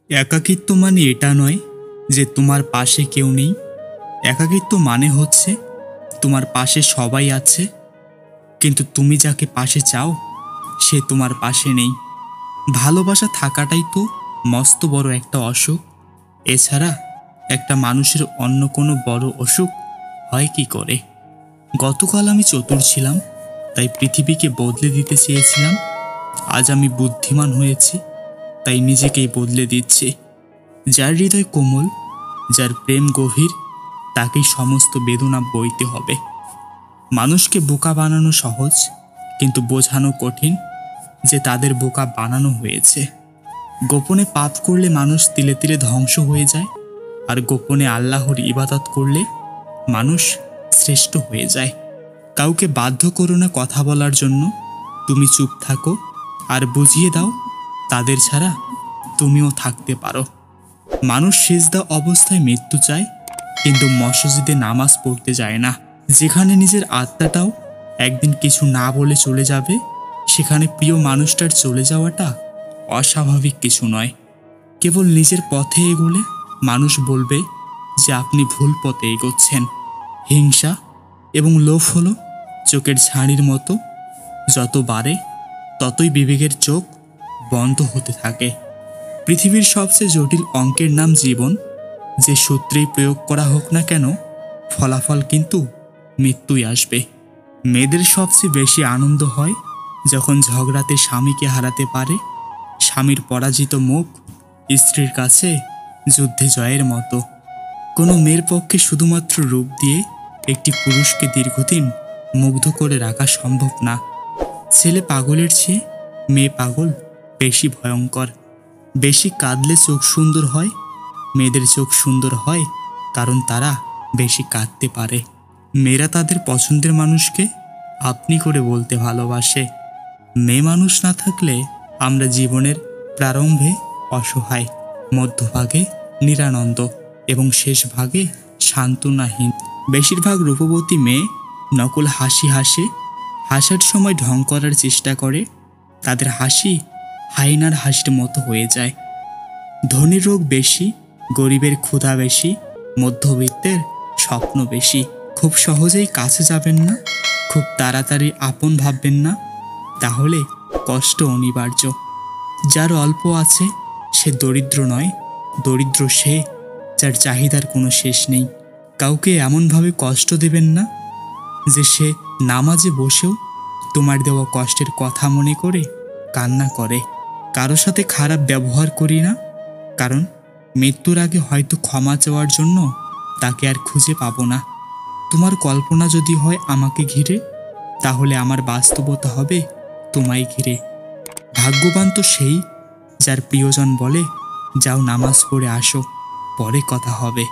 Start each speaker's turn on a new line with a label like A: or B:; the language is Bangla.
A: একাকিত্ব মানে এটা নয় যে তোমার পাশে কেউ নেই। একাকিত্ব মানে হচ্ছে তোমার পাশে সবাই আছে, কিন্তু তুমি যাকে পাশে চাও সে তোমার পাশে নেই। ভালোবাসা থাকাটাই তো মস্ত বড় একটা অসুখ। এছাড়া একটা মানুষের অন্য কোনো বড় অসুখ হয় কি করে? গতকাল আমি চতুর ছিলাম, তাই পৃথিবীকে বদলে দিতে চেয়েছিলাম। আজ আমি বুদ্ধিমান হয়েছি, তাই নিজেকেই বদলে দিচ্ছি। যার হৃদয় কোমল, যার প্রেম গভীর, তাকেই সমস্ত বেদনা বইতে হবে। মানুষকে বোকা বানানো সহজ, কিন্তু বোঝানো কঠিন যে তাদের বোকা বানানো হয়েছে। গোপনে পাপ করলে মানুষ তিলে তিলে ধ্বংস হয়ে যায়, আর গোপনে আল্লাহর ইবাদত করলে মানুষ শ্রেষ্ঠ হয়ে যায়। কাউকে বাধ্য করো না কথা বলার জন্য, তুমি চুপ থাকো আর বুঝিয়ে দাও তাদের ছাড়া তুমিও থাকতে পারো। মানুষ সিজদা অবস্থায় মৃত্যু চায়, কিন্তু মসজিদে নামাজ পড়তে যায় না। যেখানে নিজের আত্মাটাও একদিন কিছু না বলে চলে যাবে, সেখানে প্রিয় মানুষটার চলে যাওয়াটা অস্বাভাবিক কিছু নয়। কেবল নিজের পথে এগোলে মানুষ বলবে যে আপনি ভুল পথে এগোচ্ছেন। হিংসা এবং লোভ হলো চোখের ঝাড়ির মতো, যত বাড়ে ততই বিবেকের চোখ বন্ধ হতে থাকে। পৃথিবীর সবচেয়ে জটিল অঙ্কের নাম জীবন। যে সূত্রেই প্রয়োগ করা হোক না কেন, ফলাফল কিন্তু মৃত্যুই আসবে। মেয়েদের সবচেয়ে বেশি আনন্দ হয় যখন ঝগড়াতে স্বামীকে হারাতে পারে। স্বামীর পরাজিত মুখ স্ত্রীর কাছে যুদ্ধে জয়ের মতো। কোনো মেয়ের পক্ষে শুধুমাত্র রূপ দিয়ে একটি পুরুষকে দীর্ঘদিন মুগ্ধ করে রাখা সম্ভব না। ছেলে পাগলের চেয়ে মেয়ে পাগল বেশি ভয়ঙ্কর। বেশি কাঁদলে চোখ সুন্দর হয়। মেয়েদের চোখ সুন্দর হয় কারণ তারা বেশি কাঁদতে পারে। মেয়েরা তাদের পছন্দের মানুষকে আপনি করে বলতে ভালোবাসে। মেয়ে মানুষ না থাকলে আমরা জীবনের প্রারম্ভে অসহায়, মধ্যভাগে নিরানন্দ এবং শেষ ভাগে সান্ত্বনাহীন। বেশিরভাগ রূপবতী মেয়ে নকল হাসি হাসে, হাসার সময় ঢং করার চেষ্টা করে। তাদের হাসি হাইনার হাসির মতো হয়ে যায়। ধনীর রোগ বেশি, গরিবের ক্ষুধা বেশি, মধ্যবিত্তের স্বপ্ন বেশি। খুব সহজেই কাছে যাবেন না, খুব তাড়াতাড়ি আপন ভাববেন না, তাহলে কষ্ট অনিবার্য। যার অল্প আছে সে দরিদ্র নয়, দরিদ্র সে যার চাহিদার কোনো শেষ নেই। কাউকে এমনভাবে কষ্ট দেবেন না যে সে নামাজে বসেও তোমার দেওয়া কষ্টের কথা মনে করে কান্না করে। কারো সাথে খারাপ ব্যবহার করি না, কারণ মৃত্যুর আগে হয়তো ক্ষমা চাওয়ার জন্য তাকে আর খুঁজে পাবো না। তোমার কল্পনা যদি হয় আমাকে ঘিরে, তাহলে আমার বাস্তবতা হবে তোমায় ঘিরে। ভাগ্যবান তো সেই যার প্রিয়জন বলে যাও নামাজ পড়ে আসো, পরে কথা হবে।